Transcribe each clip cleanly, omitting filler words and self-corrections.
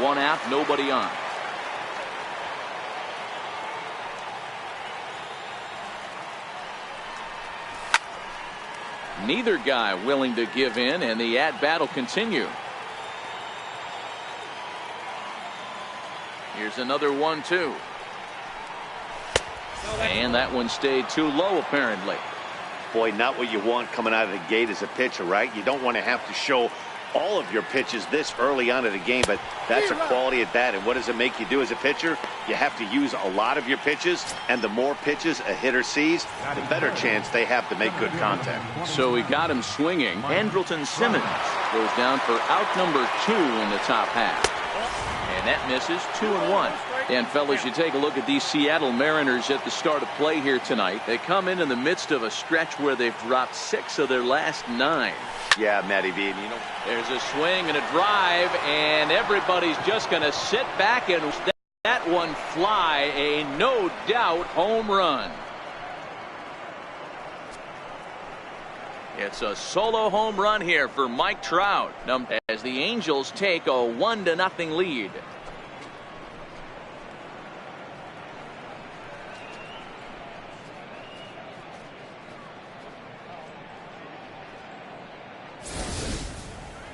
1 out, nobody on. Neither guy willing to give in, and the at-bat will continue. Here's another 1-2. And that one stayed too low, apparently. Boy, not what you want coming out of the gate as a pitcher, right? You don't want to have to show all of your pitches this early on in the game, but that's a quality at bat. And what does it make you do as a pitcher? You have to use a lot of your pitches, and the more pitches a hitter sees, the better chance they have to make good contact. So he got him swinging. Andrelton Simmons goes down for out number 2 in the top half. And that misses. 2-1. And fellas, you take a look at these Seattle Mariners at the start of play here tonight. They come in the midst of a stretch where they've dropped 6 of their last 9. Yeah, Matty V, you know, there's a swing and a drive, and everybody's just going to sit back and let that one fly. A no doubt home run. It's a solo home run here for Mike Trout as the Angels take a 1-0 lead.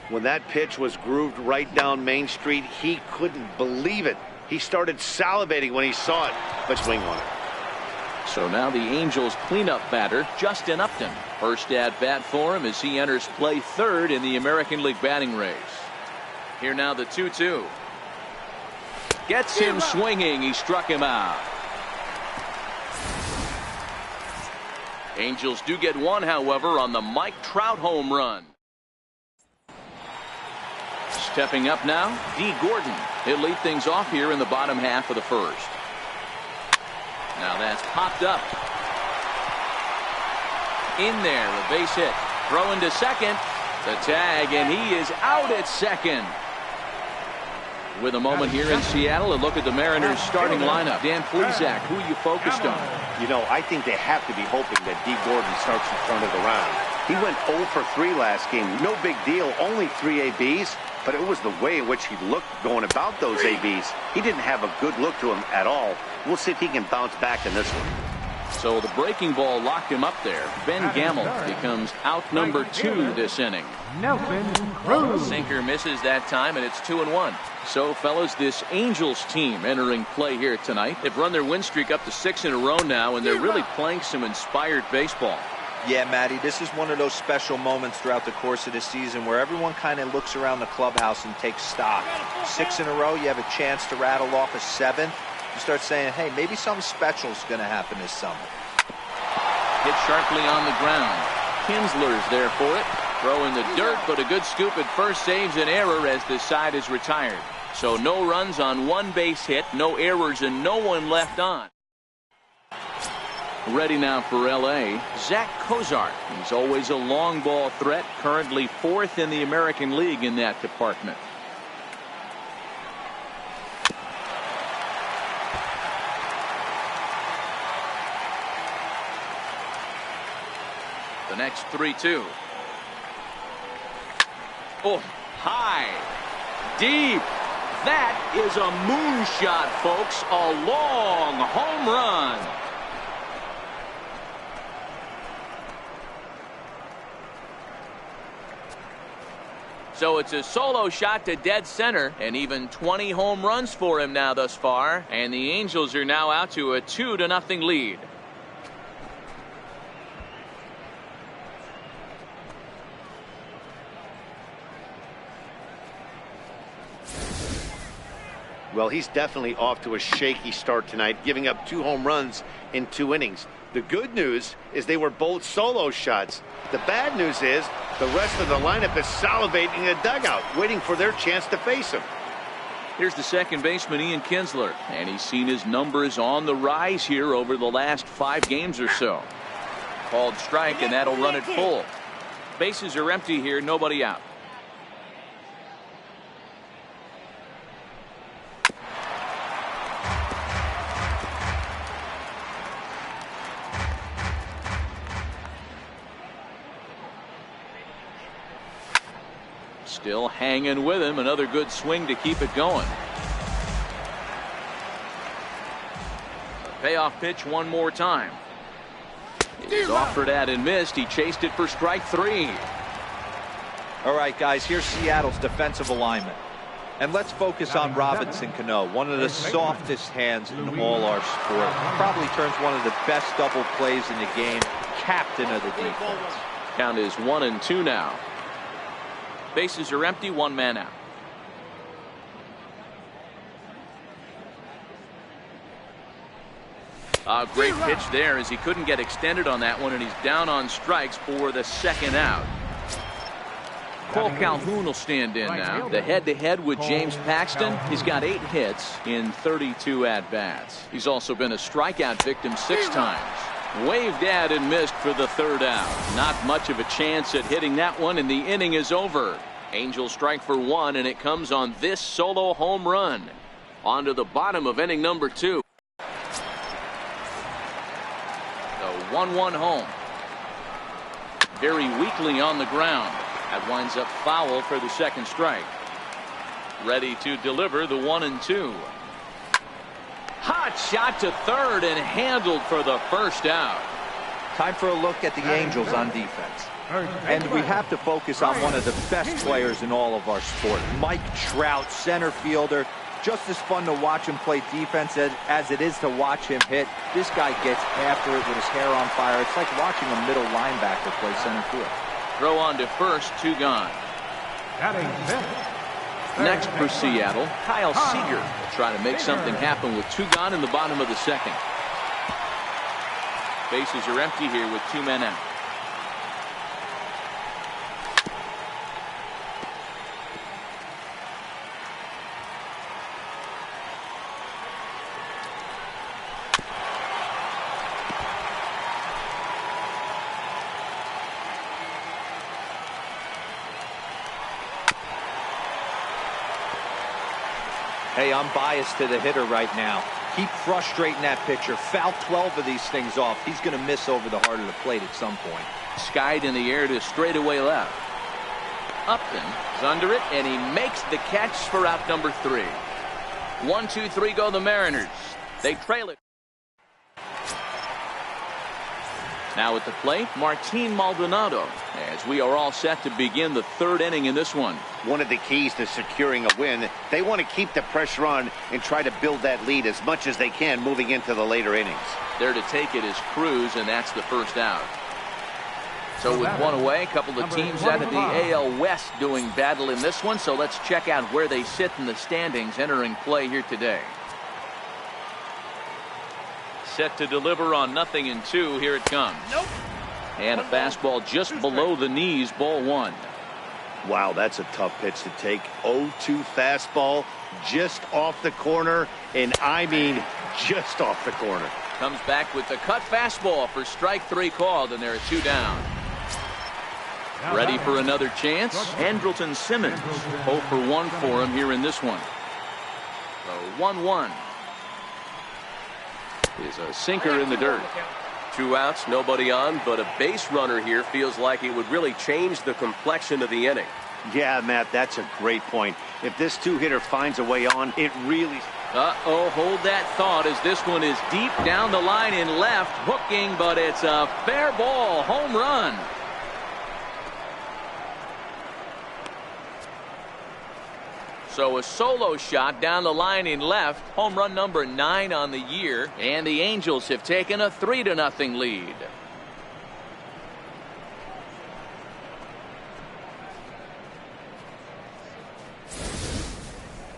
When that pitch was grooved right down Main Street, he couldn't believe it. He started salivating when he saw it, but swing on it. So now the Angels cleanup batter, Justin Upton. First at bat for him as he enters play 3rd in the American League batting race. Here now the 2-2. Gets him swinging. He struck him out. Angels do get one, however, on the Mike Trout home run. Stepping up now, D. Gordon. He'll lead things off here in the bottom half of the 1st. Now that's popped up. In there, a base hit. Throwing to second. The tag, and he is out at second. With a moment here in Seattle, a look at the Mariners starting lineup. Dan Plesac, who are you focused on? You know, I think they have to be hoping that D. Gordon starts in front of the round. He went 0 for 3 last game. No big deal, only 3 ABs. But it was the way in which he looked going about those ABs. He didn't have a good look to him at all. We'll see if he can bounce back in this one. So the breaking ball locked him up there. Ben Gamble becomes out number 2 this inning. Sinker misses that time, and it's 2-1. So, fellas, this Angels team entering play here tonight. They've run their win streak up to 6 in a row now, and they're really playing some inspired baseball. Yeah, Matty, this is one of those special moments throughout the course of the season where everyone kind of looks around the clubhouse and takes stock. 6 in a row, you have a chance to rattle off a 7th. You start saying, hey, maybe something special is going to happen this summer. Hit sharply on the ground. Kinsler's there for it. Throw in the dirt, but a good scoop at first saves an error as the side is retired. So no runs on 1 base hit, no errors, and no one left on. Ready now for L.A., Zach Cozart. He's always a long ball threat, currently 4th in the American League in that department. The next 3-2. Oh, high, deep. That is a moonshot, folks. A long home run. So it's a solo shot to dead center, and even 20 home runs for him now thus far. And the Angels are now out to a 2-0 lead. Well, he's definitely off to a shaky start tonight, giving up 2 home runs in 2 innings. The good news is they were both solo shots. The bad news is the rest of the lineup is salivating in the dugout, waiting for their chance to face him. Here's the second baseman, Ian Kinsler, and he's seen his numbers on the rise here over the last 5 games or so. Called strike, and that'll run it full. Bases are empty here, nobody out. Still hanging with him. Another good swing to keep it going. Payoff pitch one more time. He's offered at and missed. He chased it for strike 3. All right, guys, here's Seattle's defensive alignment. And let's focus on Robinson Cano, one of the softest hands in all our sport. Probably turns one of the best double plays in the game. Captain of the defense. Count is 1-2 now. Bases are empty, one man out. A great pitch there as he couldn't get extended on that one, and he's down on strikes for the second out. Cole Calhoun will stand in now. The head-to-head with James Paxton. He's got 8 hits in 32 at-bats. He's also been a strikeout victim 6 times. Waved at and missed for the third out. Not much of a chance at hitting that one, and the inning is over. Angels strike for 1, and it comes on this solo home run. On to the bottom of inning number 2. The 1-1 home. Very weakly on the ground. That winds up foul for the second strike. Ready to deliver the 1-2. Hot shot to third and handled for the first out. Time for a look at the Angels on defense. And we have to focus on one of the best players in all of our sport. Mike Trout, center fielder. Just as fun to watch him play defense as it is to watch him hit. This guy gets after it with his hair on fire. It's like watching a middle linebacker play center field. Throw on to first, 2 gone. Next for Seattle, Kyle Seager will try to make something happen with 2 gone in the bottom of the second. Bases are empty here with 2 men out. Hey, I'm biased to the hitter right now. Keep frustrating that pitcher. Foul 12 of these things off. He's going to miss over the heart of the plate at some point. Skied in the air to straightaway left. Upton is under it, and he makes the catch for out number 3. 1-2-3 go the Mariners. They trail it. Now at the plate, Martin Maldonado, as we are all set to begin the 3rd inning in this one. One of the keys to securing a win, they want to keep the pressure on and try to build that lead as much as they can moving into the later innings. There to take it is Cruz, and that's the first out. So with 1 away, a couple of teams out of the AL West doing battle in this one, so let's check out where they sit in the standings entering play here today. Set to deliver on 0-2. Here it comes. Nope. And a fastball just below the knees, ball 1. Wow, that's a tough pitch to take. 0-2 fastball just off the corner, and I mean just off the corner. Comes back with the cut fastball for strike 3 called, and there are 2 down. Ready for another chance? Andrelton Simmons. 0 for 1 for him here in this one. The 1-1. Is a sinker in the dirt. 2 outs, nobody on, but a base runner here feels like it would really change the complexion of the inning. Yeah, Matt, that's a great point. If this 2-hitter finds a way on, it really... Hold that thought as this one is deep down the line in left, hooking, but it's a fair ball, home run. So a solo shot down the line in left, home run number 9 on the year, and the Angels have taken a 3-0 lead.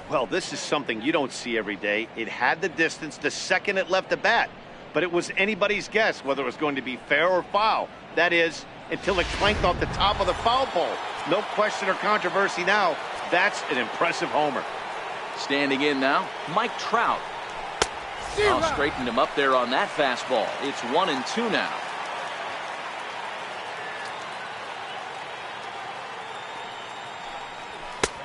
Well, this is something you don't see every day. It had the distance the second it left the bat, but it was anybody's guess whether it was going to be fair or foul. That is, until it clanked off the top of the foul pole. No question or controversy now. That's an impressive homer. Standing in now, Mike Trout. Straightened him up there on that fastball. It's 1-2 now.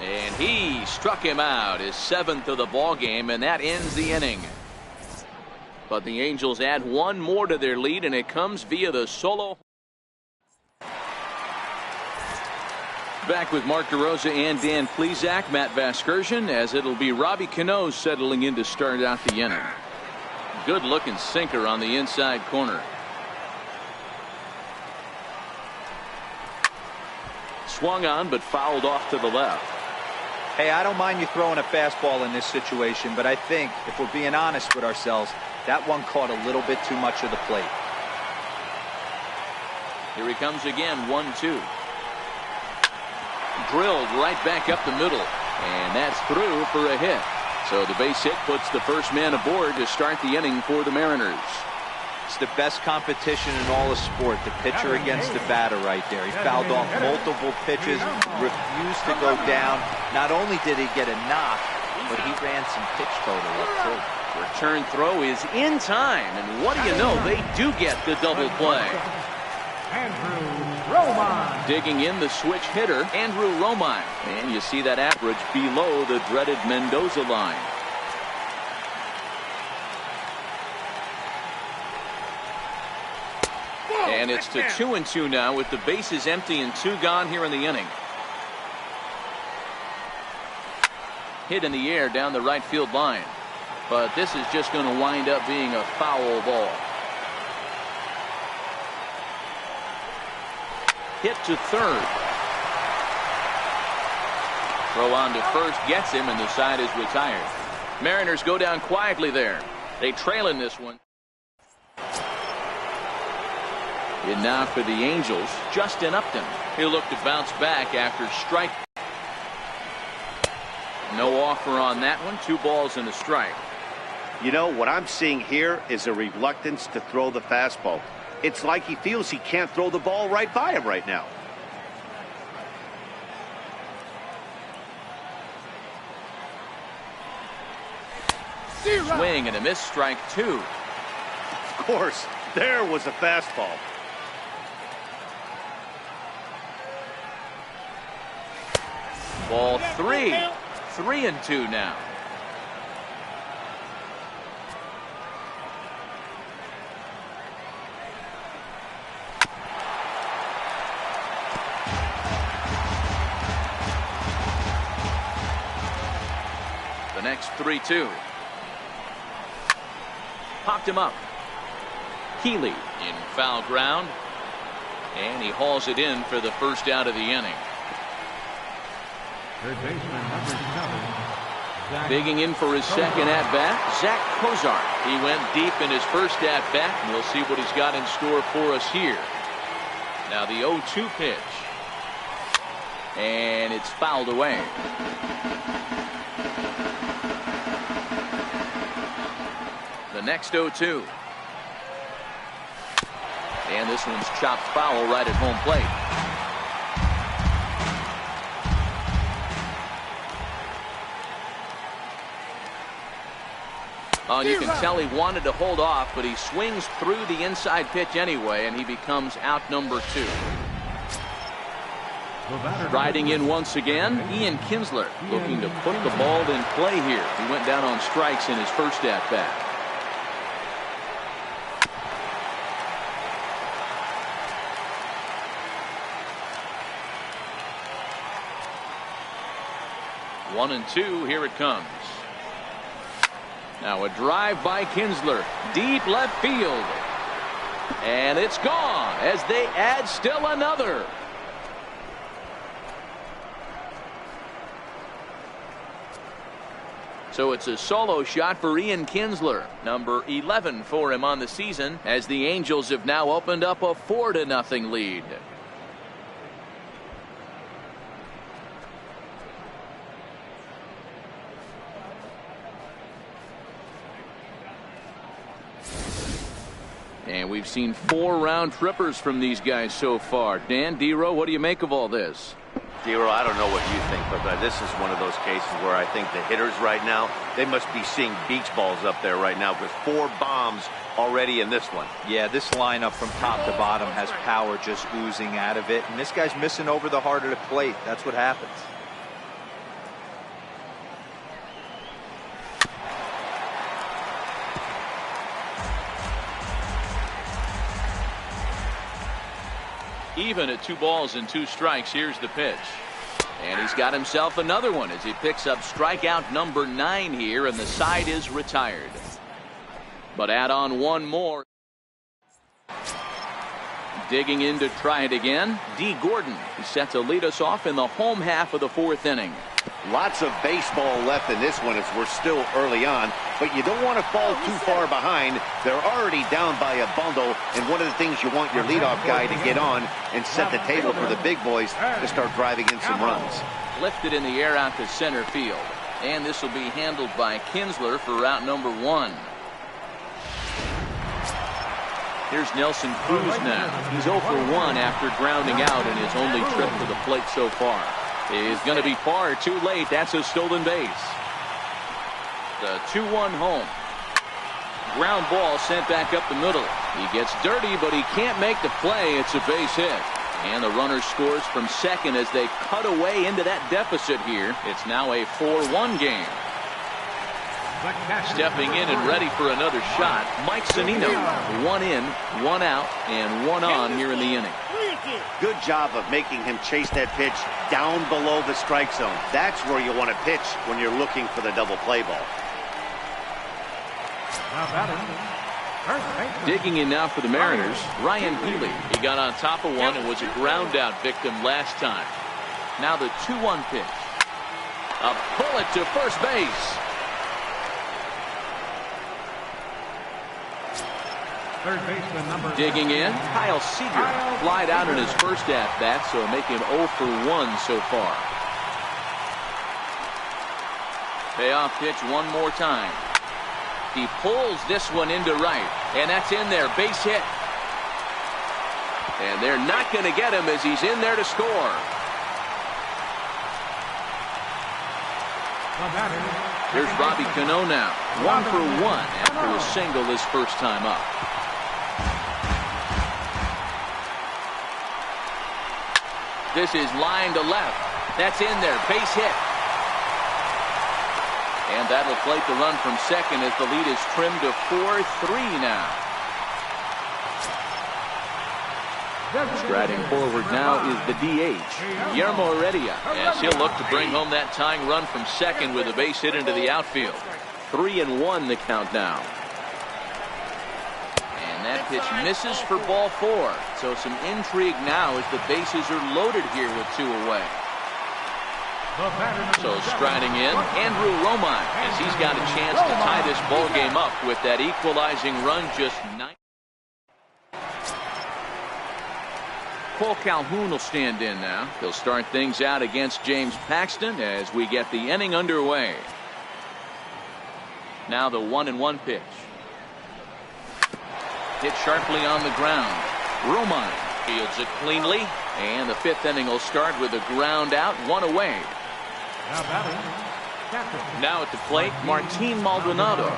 And he struck him out, his 7th of the ball game, and that ends the inning. But the Angels add 1 more to their lead, and it comes via the solo. back with Mark DeRosa and Dan Plesac, Matt Vasgersian, as it'll be Robbie Cano settling in to start out the inning. Good looking sinker on the inside corner. Swung on but fouled off to the left. Hey, I don't mind you throwing a fastball in this situation, but I think if we're being honest with ourselves, that one caught a little bit too much of the plate. Here he comes again, 1-2. Drilled right back up the middle, and that's through for a hit. So the base hit puts the first man aboard to start the inning for the Mariners. It's the best competition in all of sport, the pitcher against the batter right there. He fouled off multiple pitches, refused to go down. Not only did he get a knock, but he ran some pitch total up too. Return throw is in time, and what do you know, they do get the double play. Digging in the switch hitter, Andrew Romine. And you see that average below the dreaded Mendoza line. And it's to 2-2 now with the bases empty and 2 gone here in the inning. Hit in the air down the right field line. But this is just going to wind up being a foul ball. Hit to third. Throw on to first gets him, and the side is retired. Mariners go down quietly there. They trail in this one. And now for the Angels, Justin Upton. He'll look to bounce back after strike. No offer on that one. 2 balls and a strike. You know, what I'm seeing here is a reluctance to throw the fastball. It's like he feels he can't throw the ball right by him right now. Swing and a miss, strike 2. Of course, there was a fastball. Ball 3. 3-2 now. The next 3-2. Popped him up. Healy in foul ground. And he hauls it in for the first out of the inning. Third baseman number 7. Digging in for his second at-bat, Zach Cozart. He went deep in his first at-bat, and we'll see what he's got in store for us here. Now the 0-2 pitch. And it's fouled away. The next 0-2. And this one's chopped foul right at home plate. Oh, and you can tell he wanted to hold off, but he swings through the inside pitch anyway, and he becomes out number 2. Riding in once again, Ian Kinsler, looking to put the ball in play here. He went down on strikes in his first at-bat. One and 2, here it comes. Now a drive by Kinsler, deep left field. And it's gone as they add still another. So it's a solo shot for Ian Kinsler, number 11 for him on the season, as the Angels have now opened up a 4-0 lead. And we've seen 4 round trippers from these guys so far. Dan, D-Row, what do you make of all this? D-Row, I don't know what you think, but this is one of those cases where I think the hitters right now, they must be seeing beach balls up there right now with 4 bombs already in this one. Yeah, this lineup from top to bottom has power just oozing out of it. And this guy's missing over the heart of the plate. That's what happens. Even at 2 balls and 2 strikes, here's the pitch. And he's got himself another one as he picks up strikeout number 9 here, and the side is retired. But add on one more. Digging in to try it again, D. Gordon. He's set to lead us off in the home half of the 4th inning. Lots of baseball left in this one as we're still early on, but you don't want to fall too far behind. They're already down by a bundle, and one of the things you want your leadoff guy to get on and set the table for the big boys to start driving in some runs. Lifted in the air out to center field, and this will be handled by Kinsler for route number 1. Here's Nelson Cruz now. He's 0 for 1 after grounding out in his only trip to the plate so far. He's going to be far too late. That's a stolen base. The 2-1 home. Ground ball sent back up the middle. He gets dirty, but he can't make the play. It's a base hit. And the runner scores from second as they cut away into that deficit here. It's now a 4-1 game. Stepping in and ready for another shot, Mike Zunino. 1 in, 1 out, and 1 on here in the inning. Good job of making him chase that pitch down below the strike zone. That's where you want to pitch when you're looking for the double play ball. Digging in now for the Mariners, Ryan Healy. He got on top of one and was a ground out victim last time. Now the 2-1 pitch. A bullet to first base. Third baseman number Digging in, Kyle Seager. Flied out in his first at-bat, so making him 0 for 1 so far. Payoff pitch one more time. He pulls this one into right, and that's in there. Base hit. And they're not going to get him as he's in there to score. Here's Robbie Cano now. 1 for 1 after a single his first time up. This is line to left. That's in there. Base hit. And that'll plate the run from second as the lead is trimmed to 4-3 now. Striding forward now is the DH, Guillermo Heredia, as he'll look to bring home that tying run from second with a base hit into the outfield. 3-1 the count now. And that pitch misses for ball 4. So some intrigue now as the bases are loaded here with 2 away. So striding in, Andrew Romine, as he's got a chance to tie this ball game up with that equalizing run just 9. Cole Calhoun will stand in now. He'll start things out against James Paxton as we get the inning underway. Now the 1-1 pitch. Hit sharply on the ground. Romine fields it cleanly, and the 5th inning will start with a ground out, 1 away. Now at the plate, Martin Maldonado.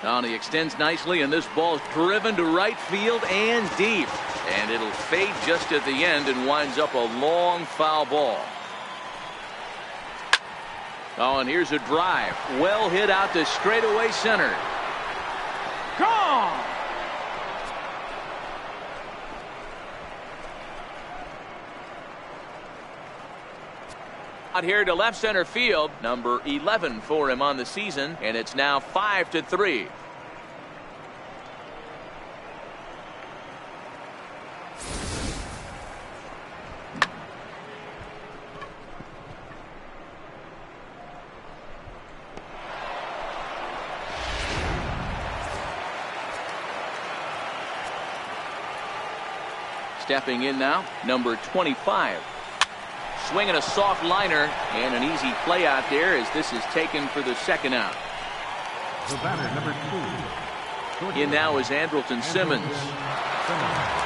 Oh, he extends nicely, and this ball's driven to right field and deep. And it'll fade just at the end and winds up a long foul ball. Oh, and here's a drive. Well hit out to straightaway center. Gone! Out here to left center field, number 11 for him on the season, and it's now 5-3. Stepping in now, number 25. Swinging a soft liner, and an easy play out there as this is taken for the second out. The batter, number 2. In now is Andrelton Simmons.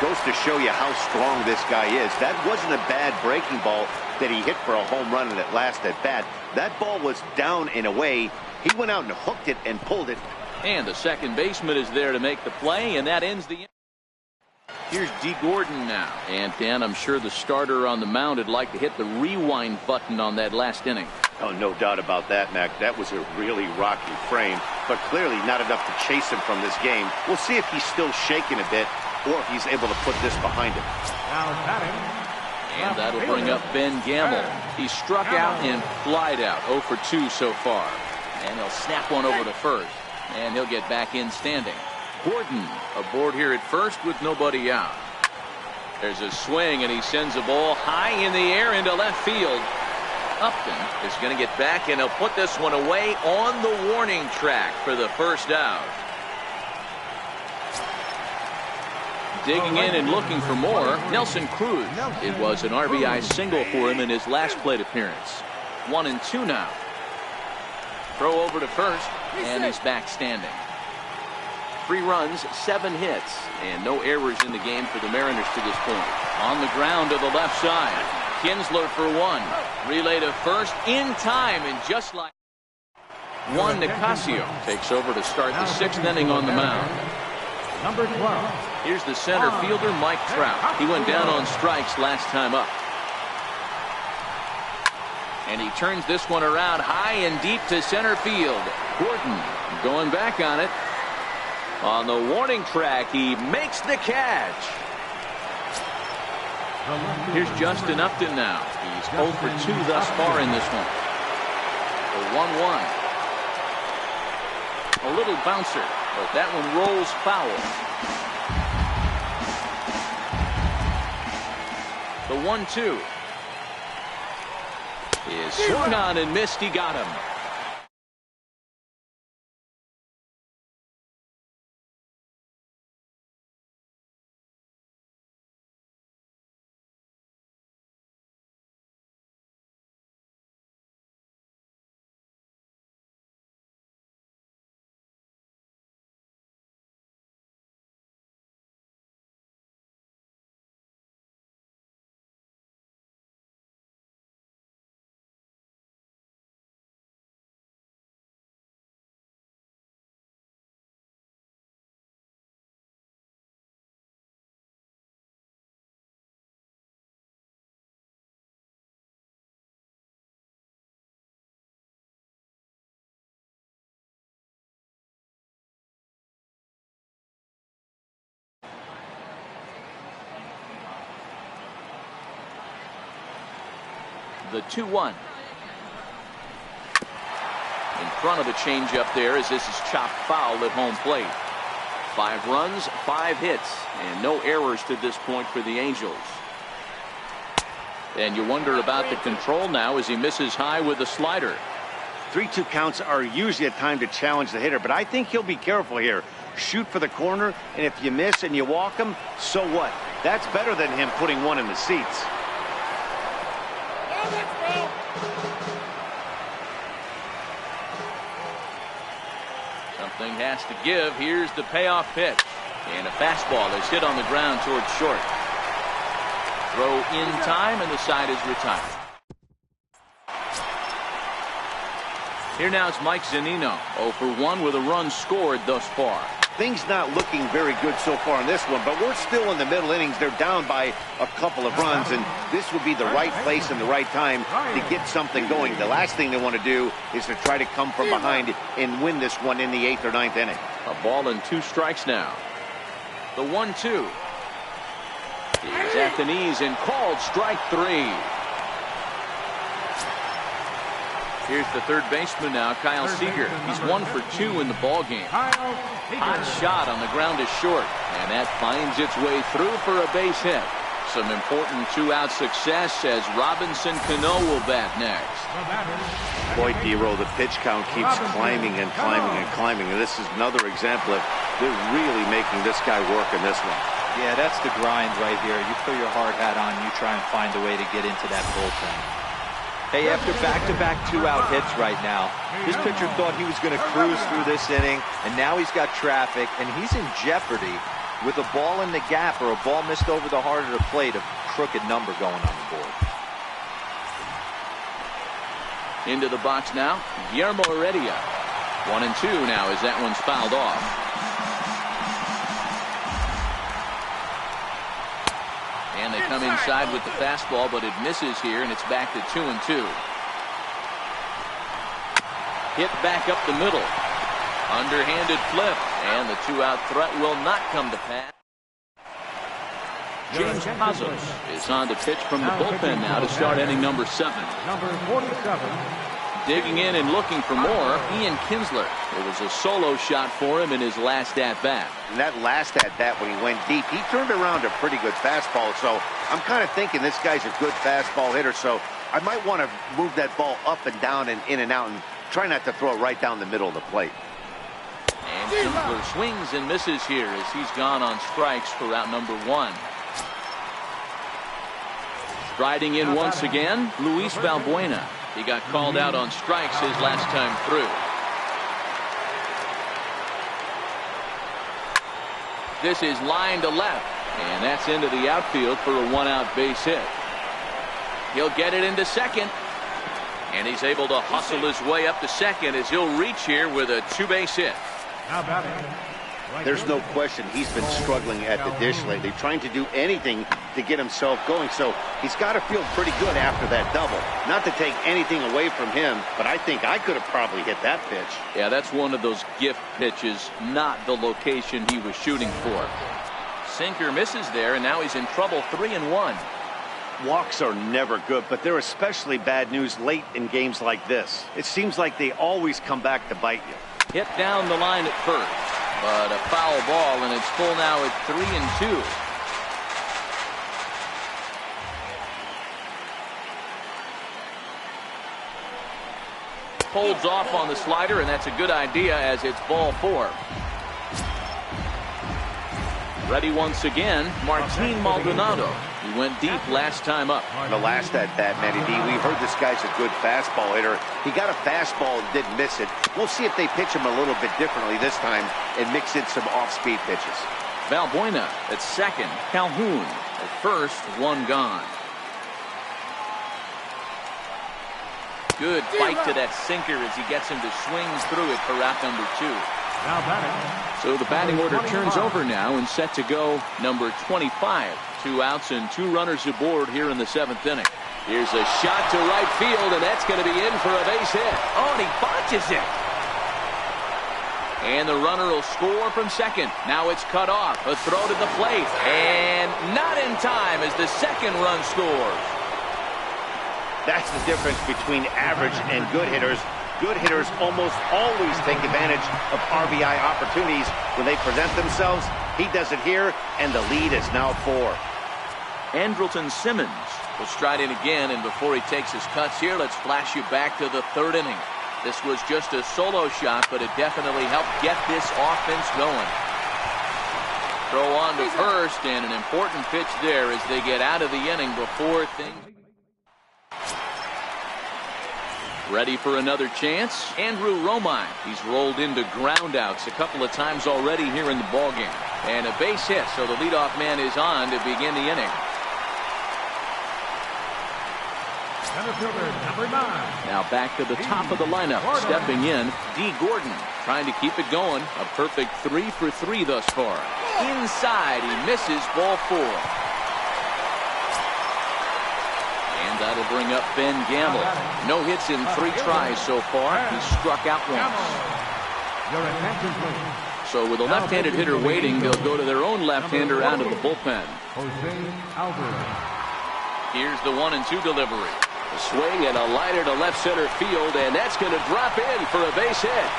Goes to show you how strong this guy is. That wasn't a bad breaking ball that he hit for a home run in that last at bat. That ball was down and away. He went out and hooked it and pulled it. And the second baseman is there to make the play, and that ends the inning. Here's D. Gordon now. And Dan, I'm sure the starter on the mound would like to hit the rewind button on that last inning. Oh, no doubt about that, Mac. That was a really rocky frame, but clearly not enough to chase him from this game. We'll see if he's still shaking a bit or if he's able to put this behind him. Now batting. And that'll bring up Ben Gamble. He struck out and flied out. 0 for 2 so far. And he'll snap one over to first. And he'll get back in standing. Gordon aboard here at first with nobody out. There's a swing, and he sends a ball high in the air into left field. Upton is going to get back, and he'll put this one away on the warning track for the first out. Digging in and looking for more, Nelson Cruz. It was an RBI single for him in his last plate appearance. 1 and 2 now. Throw over to first, and he's back standing. 3 runs, 7 hits, and no errors in the game for the Mariners to this point. On the ground to the left side. Kinsler for 1. Relay to first in time, and just like Juan Nicasio takes over to start the 6th inning on the mound. Number 12. Here's the center fielder, Mike Trout. He went down on strikes last time up. And he turns this one around high and deep to center field. Gordon going back on it. On the warning track, he makes the catch. Here's Justin Upton now. He's 0 for 2 thus far in this one. The 1-1. A little bouncer, but that one rolls foul. The 1-2 is swung on and missed. He got him. The 2-1. In front of the changeup there as this is chopped foul at home plate. 5 runs, 5 hits, and no errors to this point for the Angels. And you wonder about the control now as he misses high with the slider. 3-2 counts are usually a time to challenge the hitter, but I think he'll be careful here. Shoot for the corner, and if you miss and you walk him, so what? That's better than him putting one in the seats. Something has to give. Here's the payoff pitch. And a fastball is hit on the ground towards short. Throw in time, and the side is retired. Here now is Mike Zunino. 0 for 1 with a run scored thus far. Things not looking very good so far in this one, but we're still in the middle innings. They're down by a couple of runs, and this would be the right place and the right time to get something going. The last thing they want to do is to try to come from behind and win this one in the 8th or 9th inning. A ball and 2 strikes now. The 1-2 is at the knees and called strike 3. Here's the third baseman now, Kyle Seager. He's 1 for 2 in the ball game. Hot shot on the ground is short, and that finds its way through for a base hit. Some important 2-out success as Robinson Cano will bat next. Boy, D-Roll, the pitch count keeps climbing and climbing and climbing, and this is another example of they're really making this guy work in this one. Yeah, that's the grind right here. You put your hard hat on, you try and find a way to get into that bullpen. Hey, after back-to-back 2-out hits right now, this pitcher thought he was going to cruise through this inning, and now he's got traffic, and he's in jeopardy with a ball in the gap or a ball missed over the heart of the plate, a crooked number going on the board. Into the box now, Guillermo Heredia. 1 and 2 now as that one's fouled off. And they come inside with the fastball, but it misses here, and it's back to 2 and 2. Hit back up the middle. Underhanded flip, and the 2-out threat will not come to pass. James Pazos is on the pitch from the bullpen now to start inning number 7. Number 47. Digging in and looking for more, Ian Kinsler. It was a solo shot for him in his last at-bat. And that last at-bat when he went deep, he turned around a pretty good fastball. So I'm kind of thinking this guy's a good fastball hitter. So I might want to move that ball up and down and in and out and try not to throw it right down the middle of the plate. And Kinsler swings and misses here as he's gone on strikes for out number 1. Striding in once again, Luis Valbuena. He got called out on strikes his last time through. This is line to left, and that's into the outfield for a 1-out base hit. He'll get it into second, and he's able to hustle his way up to second as he'll reach here with a 2-base hit. Now batting. There's no question he's been struggling at the dish lately, trying to do anything to get himself going. So he's got to feel pretty good after that double. Not to take anything away from him, but I think I could have probably hit that pitch. Yeah, that's one of those gift pitches, not the location he was shooting for. Sinker misses there, and now he's in trouble. 3-1. Walks are never good, but they're especially bad news late in games like this. It seems like they always come back to bite you. Hit down the line at first, but a foul ball, and it's full now at 3-2. Holds off on the slider, and that's a good idea as it's ball 4. Ready once again, Martin Maldonado. He went deep last time up. The last at-bat, Matty D, we heard this guy's a good fastball hitter. He got a fastball and didn't miss it. We'll see if they pitch him a little bit differently this time and mix in some off-speed pitches. Valbuena at second. Calhoun at first. 1 gone. Good fight to that sinker as he gets him to swing through it for out number 2. Now batting. So the batting order turns over now and set to go number 25. 2 outs and 2 runners aboard here in the 7th inning. Here's a shot to right field, and that's going to be in for a base hit. Oh, and he botches it. And the runner will score from second. Now it's cut off. A throw to the plate. And not in time as the second run scores. That's the difference between average and good hitters. Good hitters almost always take advantage of RBI opportunities when they present themselves. He does it here, and the lead is now 4. Andrelton Simmons will stride in again, and before he takes his cuts here, let's flash you back to the 3rd inning. This was just a solo shot, but it definitely helped get this offense going. Throw on to first, and an important pitch there as they get out of the inning before things... Ready for another chance? Andrew Romine. He's rolled into groundouts a couple of times already here in the ballgame. And a base hit, so the leadoff man is on to begin the inning. Center fielder, number 9. Now back to the top of the lineup. Stepping in, D. Gordon, trying to keep it going. A perfect 3 for 3 thus far. Inside, he misses ball 4. And that'll bring up Ben Gamble. No hits in 3 tries so far. He's struck out once. Your attention, please. So with a left-handed hitter waiting, they'll go to their own left-hander out of the bullpen. Jose Alvarez. Here's the 1-2 delivery. A swing and a liner to left center field, and that's going to drop in for a base hit.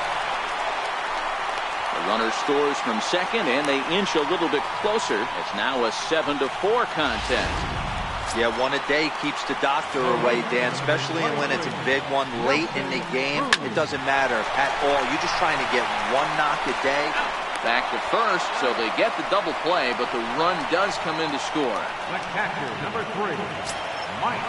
The runner scores from second, and they inch a little bit closer. It's now a 7-4 contest. Yeah, 1 a day keeps the doctor away, Dan, especially when it's a big one late in the game. It doesn't matter at all. You're just trying to get 1 knock a day. Back to first, so they get the double play, but the run does come in to score. The catcher, number 3, Mike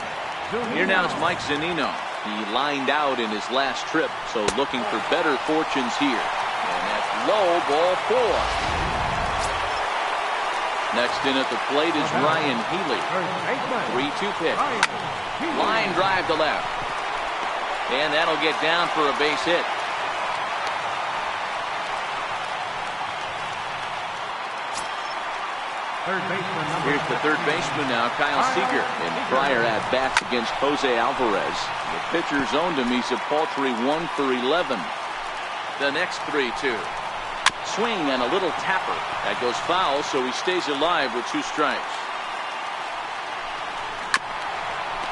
Zunino. Here now is Mike Zunino. He lined out in his last trip, so looking for better fortunes here. And that's low, ball 4. Next in at the plate is Ryan Healy. 3-2 pitch. Line drive to left. And that'll get down for a base hit. Here's the third baseman now, Kyle Seager. In prior at-bats against Jose Alvarez, the pitcher's owned him. He's a paltry 1 for 11. The next 3-2. Swing and a little tapper. That goes foul, so he stays alive with 2 strikes.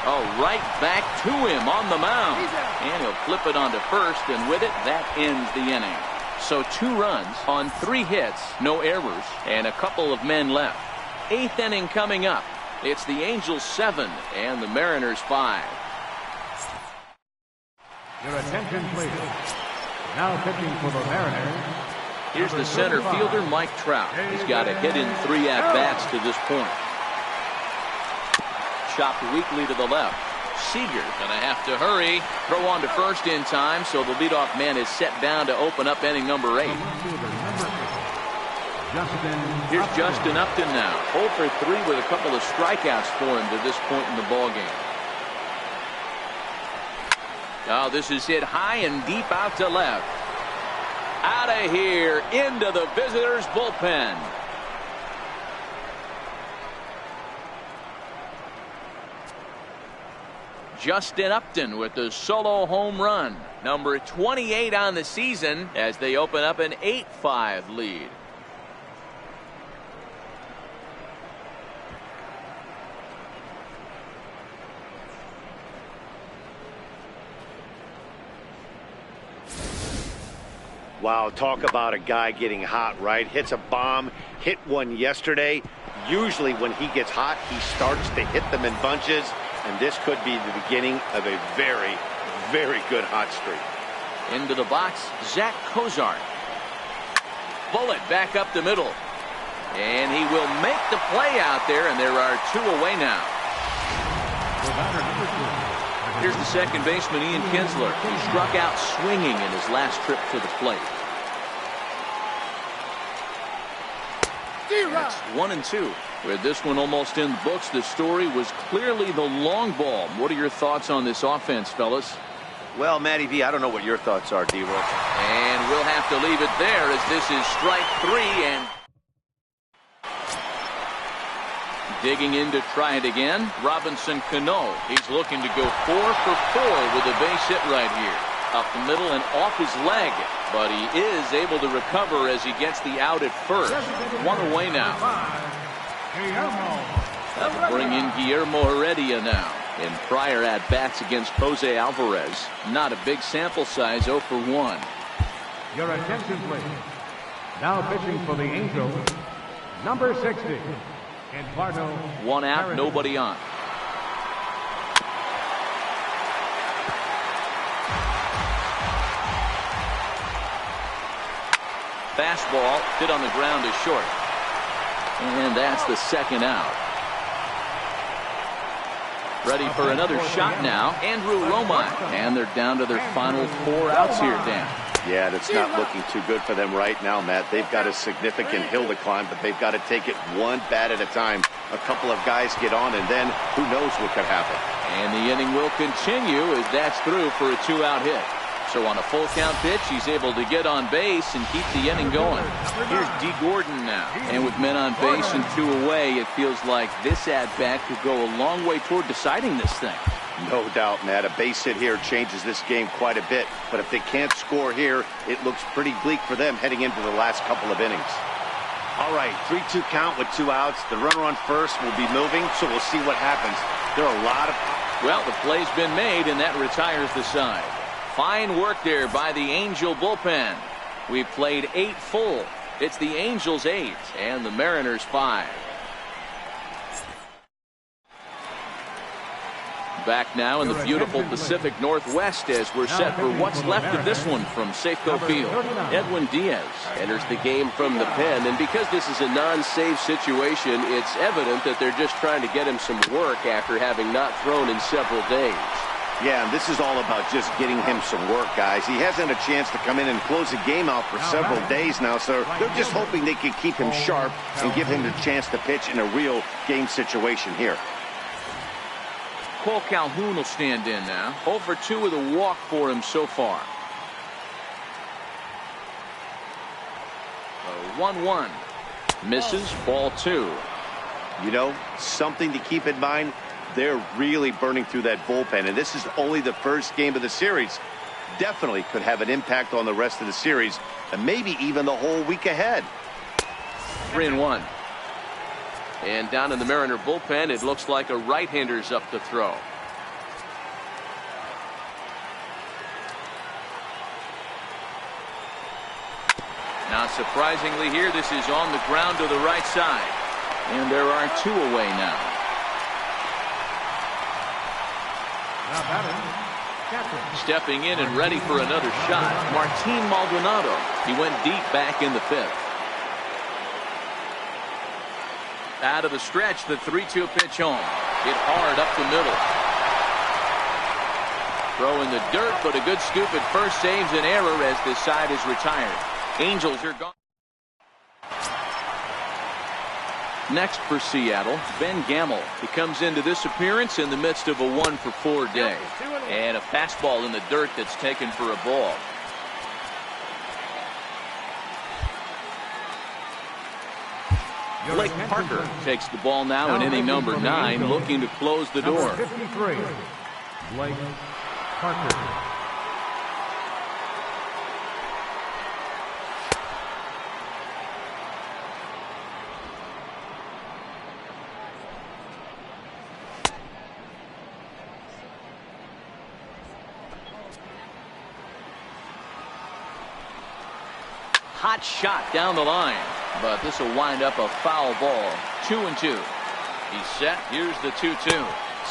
Oh, right back to him on the mound. And he'll flip it onto first, and with it, that ends the inning. So 2 runs on 3 hits, no errors, and a couple of men left. 8th inning coming up. It's the Angels 7 and the Mariners 5. Your attention, please. Now pitching for the Mariners. Here's the center fielder, Mike Trout. He's got a hit in 3 at-bats to this point. Chopped weakly to the left. Seager going to have to hurry. Throw on to first in time, so the leadoff man is set down to open up inning number 8. Here's Justin Upton now. 0 for 3 with a couple of strikeouts for him to this point in the ballgame. Oh, this is hit high and deep out to left. Out of here into the visitors' bullpen. Justin Upton with the solo home run. Number 28 on the season as they open up an 8-5 lead. Wow, talk about a guy getting hot, right? Hits a bomb, hit one yesterday. Usually when he gets hot, he starts to hit them in bunches, and this could be the beginning of a very, very good hot streak. Into the box, Zach Cozart. Bullet back up the middle. And he will make the play out there, and there are 2 away now. Here's the second baseman, Ian Kinsler. He struck out swinging in his last trip to the plate. That's 1-2. With this one almost in the books, the story was clearly the long ball. What are your thoughts on this offense, fellas? Well, Matty V, I don't know what your thoughts are, D-Roll. And we'll have to leave it there as this is strike 3 and digging in to try it again. Robinson Cano. He's looking to go 4 for 4 with a base hit right here. Up the middle and off his leg. But he is able to recover as he gets the out at first. 1 away now. That'll bring in Guillermo Heredia now. In prior at-bats against Jose Alvarez. Not a big sample size, 0 for 1. Your attention, please. Now pitching for the Angels, number 60. 1 out, nobody on. Fastball hit on the ground is short. And that's the 2nd out. Ready for another shot now, Andrew Romine. And they're down to their final 4 outs here, Dan. Yeah, that's not looking too good for them right now, Matt. They've got a significant hill to climb, but they've got to take it one bat at a time. A couple of guys get on, and then who knows what could happen. And the inning will continue as that's through for a 2-out hit. So on a full count pitch, he's able to get on base and keep the inning going. Here's D. Gordon now. And with men on base and 2 away, it feels like this at-bat could go a long way toward deciding this thing. No doubt, Matt. A base hit here changes this game quite a bit. But if they can't score here, it looks pretty bleak for them heading into the last couple of innings. All right, 3-2 count with 2 outs. The runner on first will be moving, so we'll see what happens. There are a lot of... Well, the play's been made, and that retires the side. Fine work there by the Angel bullpen. We've played 8 full. It's the Angels 8 and the Mariners 5. Back now in the beautiful Pacific Northwest as we're set for what's left of this one from Safeco Field. Edwin Diaz enters the game from the pen, and because this is a non-save situation, it's evident that they're just trying to get him some work after having not thrown in several days. Yeah, and this is all about just getting him some work, guys. He hasn't a chance to come in and close the game out for several days now, so they're just hoping they can keep him sharp and give him the chance to pitch in a real game situation here. Cole Calhoun will stand in now. 0 for 2 with a walk for him so far. 1-1. Misses, ball 2. You know, something to keep in mind, they're really burning through that bullpen, and this is only the first game of the series. Definitely could have an impact on the rest of the series, and maybe even the whole week ahead. 3-1. And down in the Mariner bullpen, it looks like a right-hander's up to throw. Now, surprisingly here, this is on the ground to the right side. And there are 2 away now. Stepping in and ready for another shot, Martin Maldonado. He went deep back in the 5th. Out of the stretch, the 3-2 pitch home. Hit hard up the middle. Throw in the dirt, but a good scoop at first saves an error as this side is retired. Angels are gone. Next for Seattle, Ben Gamel. He comes into this appearance in the midst of a 1-for-4 day. And a fastball in the dirt that's taken for a ball. Blake Parker takes the ball now in inning number 9, looking to close the door. 53, Blake Parker. Hot shot down the line, but this will wind up a foul ball. 2-2. He's set. Here's the 2-2.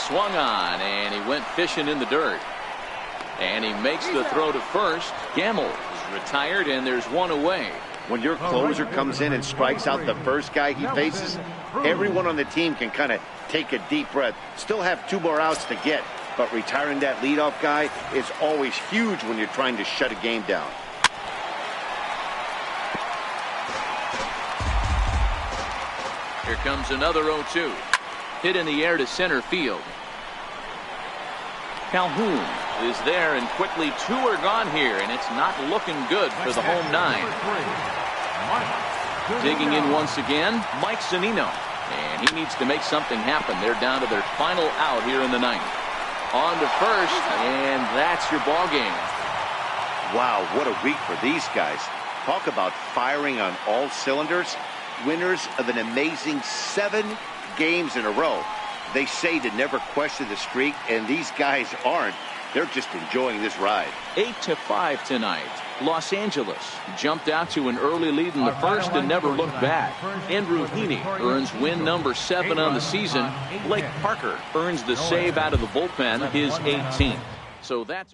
Swung on, and he went fishing in the dirt. And he makes the throw to first. Gamel is retired, and there's 1 away. When your closer comes in and strikes out the first guy he faces, everyone on the team can kind of take a deep breath. Still have 2 more outs to get, but retiring that leadoff guy is always huge when you're trying to shut a game down. Here comes another 0-2. Hit in the air to center field. Calhoun is there, and quickly 2 are gone here, and it's not looking good for the home 9. Digging in once again, Mike Zunino. And he needs to make something happen. They're down to their final out here in the 9th. On to first, and that's your ball game. Wow, what a week for these guys. Talk about firing on all cylinders. Winners of an amazing 7 games in a row. They say to never question the streak, and these guys aren't. They're just enjoying this ride. 8-5 tonight. Los Angeles jumped out to an early lead in the first and never looked back. Andrew Heaney earns win number 7 on the season. Blake Parker earns the save out of the bullpen, his 18th. So that's